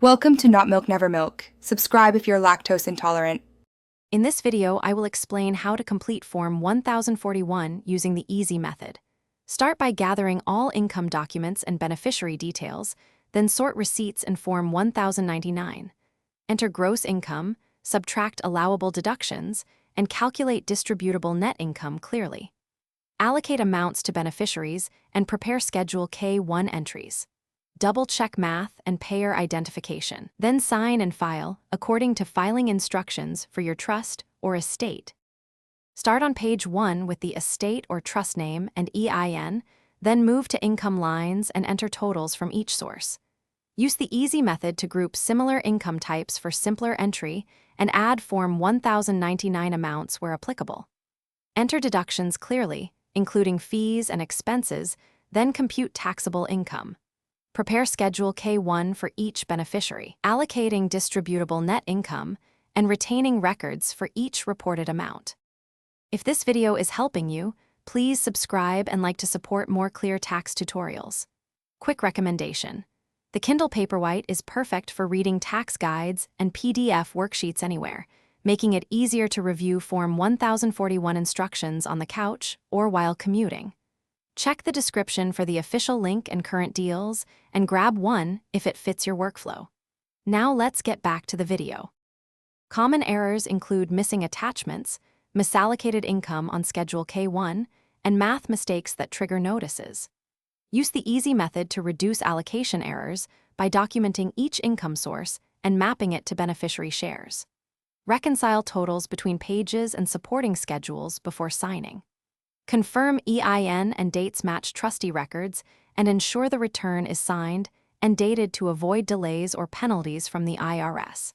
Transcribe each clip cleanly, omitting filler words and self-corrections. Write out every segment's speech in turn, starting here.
Welcome to Not Milk Never Milk. Subscribe if you're lactose intolerant. In this video, I will explain how to complete Form 1041 using the easy method. Start by gathering all income documents and beneficiary details, then sort receipts in Form 1099. Enter gross income, subtract allowable deductions, and calculate distributable net income clearly. Allocate amounts to beneficiaries and prepare Schedule K1 entries. Double-check math and payer identification. Then sign and file according to filing instructions for your trust or estate. Start on page 1 with the estate or trust name and EIN, then move to income lines and enter totals from each source. Use the easy method to group similar income types for simpler entry and add Form 1099 amounts where applicable. Enter deductions clearly, including fees and expenses, then compute taxable income. Prepare Schedule K1 for each beneficiary, allocating distributable net income and retaining records for each reported amount. If this video is helping you, please subscribe and like to support more clear tax tutorials. Quick recommendation: the Kindle Paperwhite is perfect for reading tax guides and PDF worksheets anywhere, making it easier to review Form 1041 instructions on the couch or while commuting. Check the description for the official link and current deals, and grab one if it fits your workflow. Now let's get back to the video. Common errors include missing attachments, misallocated income on Schedule K1, and math mistakes that trigger notices. Use the easy method to reduce allocation errors by documenting each income source and mapping it to beneficiary shares. Reconcile totals between pages and supporting schedules before signing. Confirm EIN and dates match trustee records, and ensure the return is signed and dated to avoid delays or penalties from the IRS.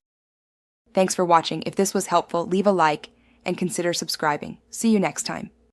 Thanks for watching. If this was helpful, leave a like and consider subscribing. See you next time.